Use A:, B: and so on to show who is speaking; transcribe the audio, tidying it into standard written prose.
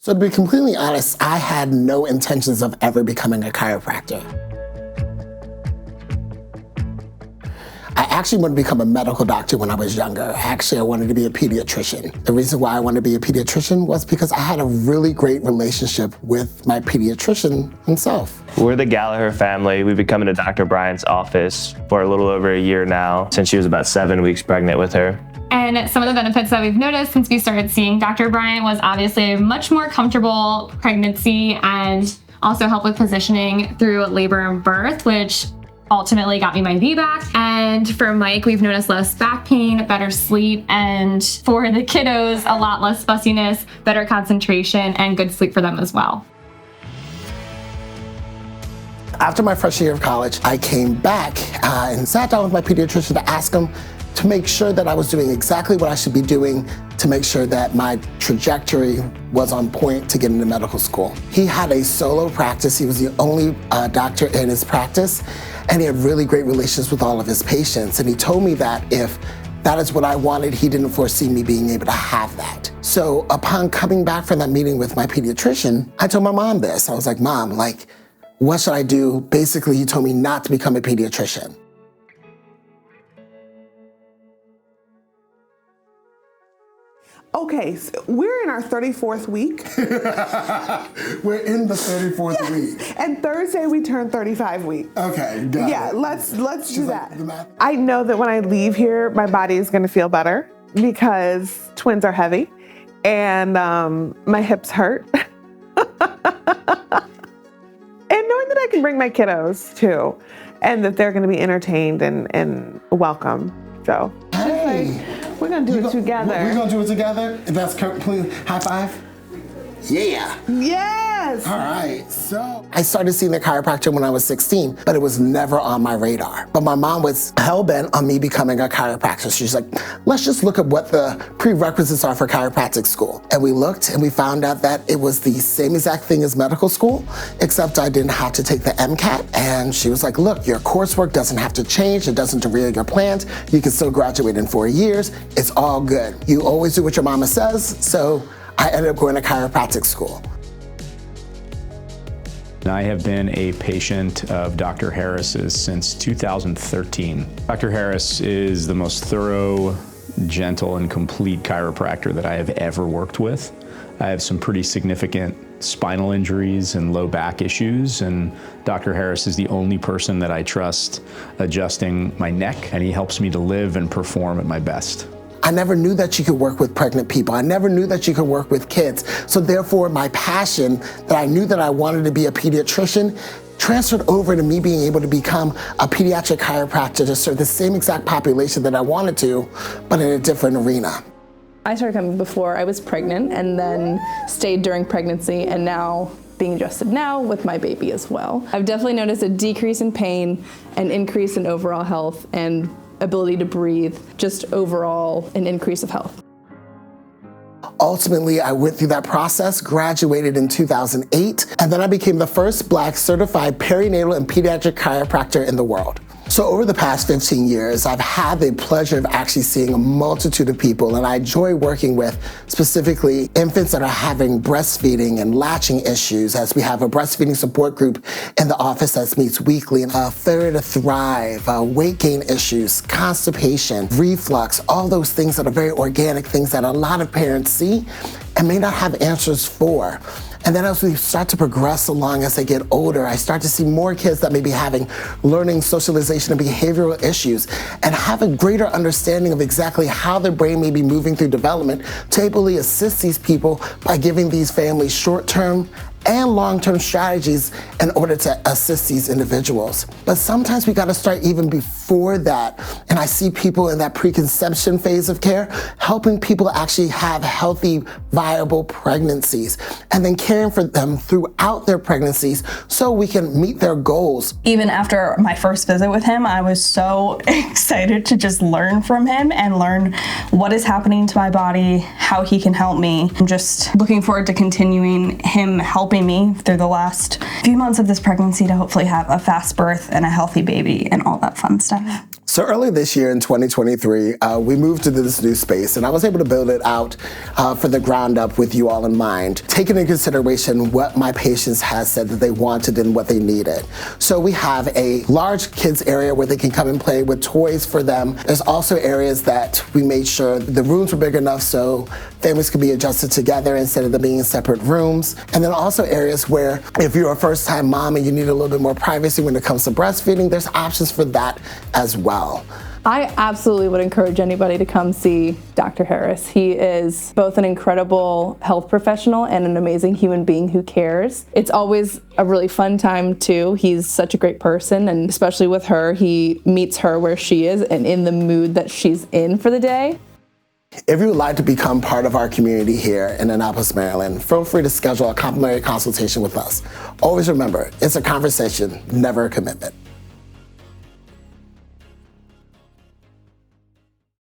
A: So to be completely honest, I had no intentions of ever becoming a chiropractor. I actually wanted to become a medical doctor when I was younger. Actually, I wanted to be a pediatrician. The reason why I wanted to be a pediatrician was because I had a really great relationship with my pediatrician himself.
B: We're the Gallagher family. We've been coming to Dr. Bryant's office for a little over a year now, since she was about 7 weeks pregnant with her.
C: And some of the benefits that we've noticed since we started seeing Dr. Bryant was obviously a much more comfortable pregnancy and also help with positioning through labor and birth, which ultimately got me my VBAC. And for Mike, we've noticed less back pain, better sleep, and for the kiddos, a lot less fussiness, better concentration, and good sleep for them as well.
A: After my freshman year of college, I came back and sat down with my pediatrician to ask him to make sure that I was doing exactly what I should be doing to make sure that my trajectory was on point to get into medical school. He had a solo practice. He was the only doctor in his practice, and he had really great relations with all of his patients. And he told me that if that is what I wanted, he didn't foresee me being able to have that. So upon coming back from that meeting with my pediatrician, I told my mom this. I was like, Mom, what should I do? Basically, he told me not to become a pediatrician.
D: Okay, so we're in our 34th week.
A: We're in the 34th week.
D: And Thursday we turn 35 weeks.
A: Okay, got
D: Yeah,
A: it.
D: let's do that.
A: the math.
D: I know that when I leave here, my body is gonna feel better because twins are heavy and my hips hurt. And knowing that I can bring my kiddos too, and that they're gonna be entertained and welcome. So,
A: Hey.
D: we're gonna do it together.
A: We're gonna do it together? That's completely high five? Yeah.
D: Yes!
A: All right, so I started seeing the chiropractor when I was 16, but it was never on my radar. But my mom was hell-bent on me becoming a chiropractor. She's like, let's just look at what the prerequisites are for chiropractic school. And we looked and we found out that it was the same exact thing as medical school, except I didn't have to take the MCAT. And she was like, look, your coursework doesn't have to change. It doesn't derail your plans. You can still graduate in 4 years. It's all good. You always do what your mama says. So I ended up going to chiropractic school.
E: I have been a patient of Dr. Harris's since 2013. Dr. Harris is the most thorough, gentle, and complete chiropractor that I have ever worked with. I have some pretty significant spinal injuries and low back issues, and Dr. Harris is the only person that I trust adjusting my neck, and he helps me to live and perform at my best.
A: I never knew that you could work with pregnant people. I never knew that you could work with kids. So therefore, my passion that I knew that I wanted to be a pediatrician transferred over to me being able to become a pediatric chiropractor to serve the same exact population that I wanted to, but in a different arena.
F: I started coming before I was pregnant and then stayed during pregnancy and now being adjusted now with my baby as well. I've definitely noticed a decrease in pain, an increase in overall health, and ability to breathe, just overall an increase of health.
A: Ultimately, I went through that process, graduated in 2008, and then I became the first Black certified perinatal and pediatric chiropractor in the world. So over the past 15 years, I've had the pleasure of actually seeing a multitude of people, and I enjoy working with specifically infants that are having breastfeeding and latching issues, as we have a breastfeeding support group in the office that meets weekly, Failure to Thrive, weight gain issues, constipation, reflux, all those things that are very organic things that a lot of parents see and may not have answers for. And then as we start to progress along as they get older, I start to see more kids that may be having learning, socialization, and behavioral issues, and have a greater understanding of exactly how their brain may be moving through development to ably assist these people by giving these families short-term and long-term strategies in order to assist these individuals. But sometimes we gotta start even before that. And I see people in that preconception phase of care, helping people actually have healthy, viable pregnancies, and then caring for them throughout their pregnancies so we can meet their goals.
G: Even after my first visit with him, I was so excited to just learn from him and learn what is happening to my body, how he can help me. I'm just looking forward to continuing him helping me through the last few months of this pregnancy to hopefully have a fast birth and a healthy baby and all that fun stuff.
A: So early this year in 2023, we moved into this new space, and I was able to build it out for the ground up with you all in mind, taking into consideration what my patients had said that they wanted and what they needed. So we have a large kids area where they can come and play with toys for them. There's also areas that we made sure the rooms were big enough so families could be adjusted together instead of them being in separate rooms. And then also areas where if you're a first-time mom and you need a little bit more privacy when it comes to breastfeeding, there's options for that as well.
F: I absolutely would encourage anybody to come see Dr. Harris. He is both an incredible health professional and an amazing human being who cares. It's always a really fun time too. He's such a great person, and especially with her, he meets her where she is and in the mood that she's in for the day.
A: If you would like to become part of our community here in Annapolis, Maryland, feel free to schedule a complimentary consultation with us. Always remember, it's a conversation, never a commitment.